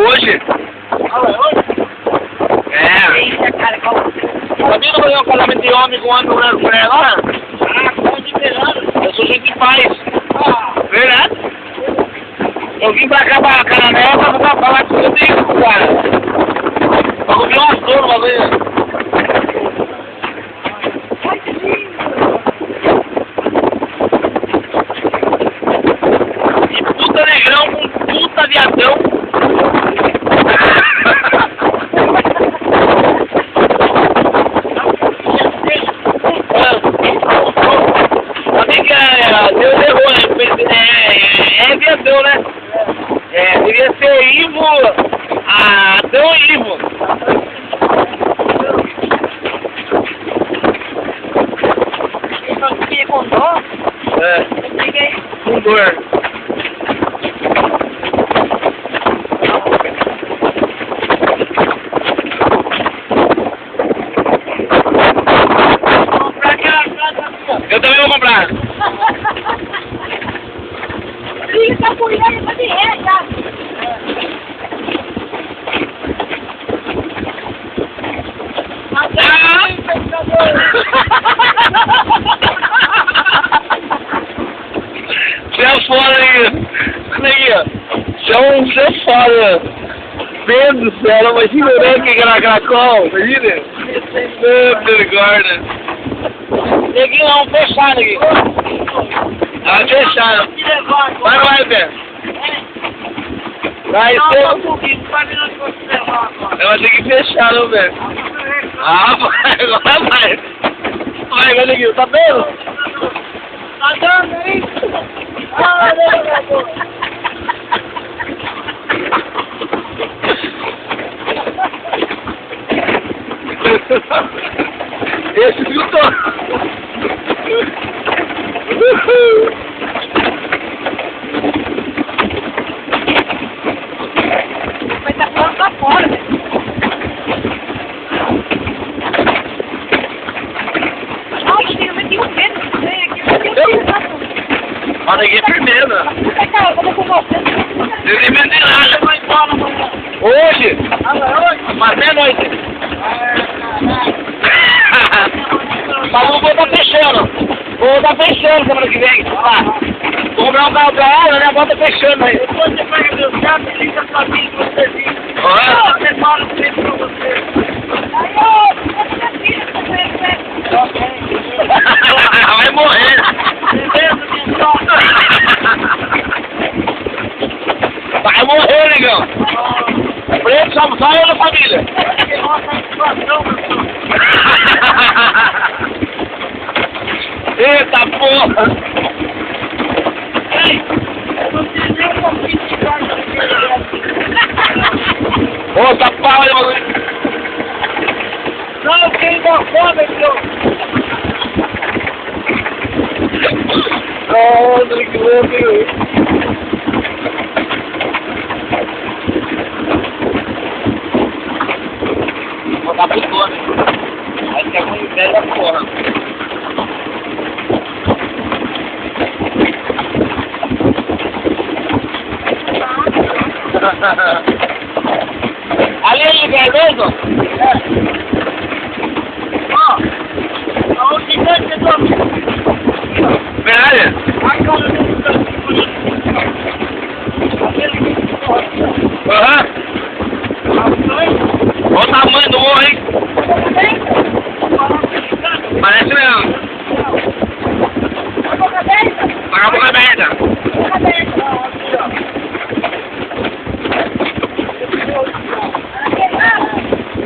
hoje. É. Eita, cara, qual... Sabia que eu vou fazer um casamento de homem com homem, mulher lá? Ah, como de verano. Eu sou gente de paz. Ah, Verdade? Eu vim pra cá, pra Cananel, pra falar com o Rodrigo, cara. Pra comer umas dores, uma vez. ai, que lindo. E puta negrão com puta viadão. Sabia que Deus errou, é viadão, né? É, devia ser Ivo, Adão e Ivo. Eu fiquei com dó. É, Eu fiquei... com dor. Comprar aquela casa assim, ó. Eu também vou comprar. Filho da mulher, tá de reta. Você é foda aí. Olha aí, ó. Você é foda. Pedro do céu, imagina o ranking que era Cracol. Imagina. Meu misericórdia. Neguinho, vamos fechar, neguinho. Vai fechar. Vai, Pedro. Vai ser. Eu vou ter que fechar, não, velho. Ah, vai, agora vai. Vai, neguinho, tá vendo? Tá dando aí? Ah, meu Deus. Esse filtrou. Mas tá falando pra fora, né? Ai, eu meti o dedo aqui, eu meti o dedo. Olha aqui, firmeza. Puta, cara, quando eu com você, Eu nem vendi nada. vai embora amanhã. Hoje? Hoje? Mas meia-noite. Mas não vou estar fechando. Vou estar fechando semana que vem. Olha lá. Vou comprar um carro pra ela, né? Vou estar fechando aí. Depois você pega meu chato e liga pra mim que você vive. Olha. Você fala o tempo pra você. Aí, ô, você filha, você Vai morrer. beleza, minha sogra? Vai morrer, negão. Preto só eu da família. Nossa, situação, meu senhor. Eita porra. Ei, não tem nem um pouquinho de carne Ô, tá pau aí, bagulho. não, quem dá fome, senhor. Nossa, que louco. Vou dar pro dono. Acho que é muito velho da porra. Ali é lugar mesmo? Ó, aonde vai ser tua Verdade? agora não tá aquele que Aham. Olha o tamanho do morro, hein? Parece mesmo. Paga a boca aberta.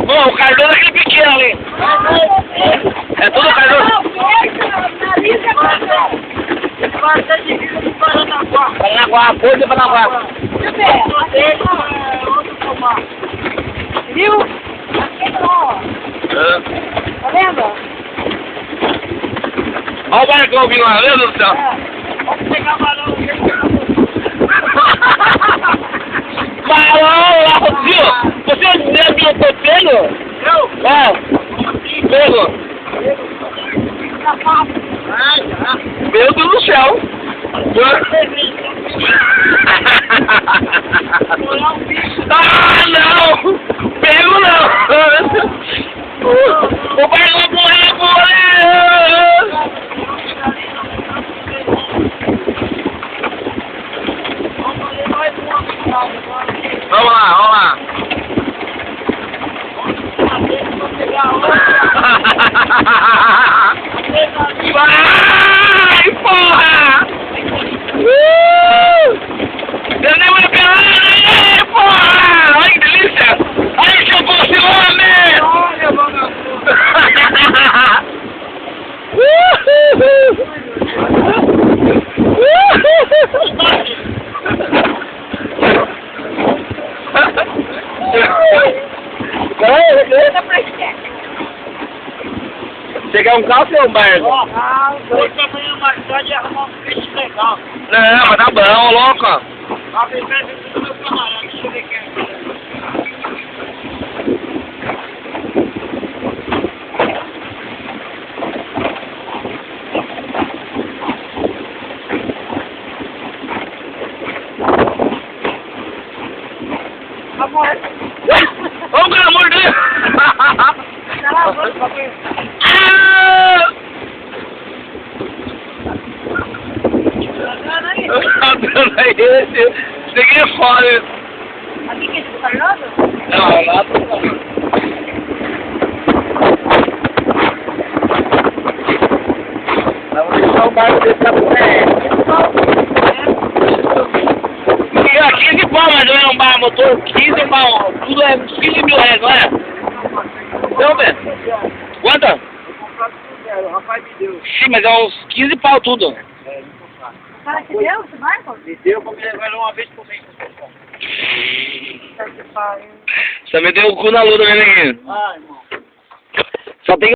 Ô, o Cardoso é aquele pequeno ali. É tudo Cardoso? Paranaguá, Porto de Paranaguá. Viu? Tá vendo? Olha o barcão vindo lá, meu Deus do céu. Vamos pegar balão. Balão, Raulzinho, você é que eu tô pego? Eu? É, pego. Meu Deus do céu. Ah! Vamos lá, vamos lá. Vai, porra! Eu nem vou pelar, aí, porra! Olha que delícia! Aí, se eu fosse homem! Olha, vagabundo. Você quer um calço ou um barco? Hoje amanhã mais tarde arrumar um peixe legal. Não, mas tá bom, louco. A bebê do meu camarada, deixa eu ver quem é. Amor. Ô, pelo amor de Deus! Cala a boca, papai. Esse aqui é foda. Aqui que é esse Fernando? Não, lá não. Vamos deixar o barco desse tabué. E 15 pau, mas não é um bar motor, 15 pau, tudo é 15 mil reais, não é? Então, velho, quanto? O rapaz me deu. Sim, mas é uns 15 pau tudo. O cara te deu esse barco? Me deu pra me levar uma vez por mês. Tá que pariu. Você meteu o cu na luta, né, neguinho? Ah, irmão. Só tem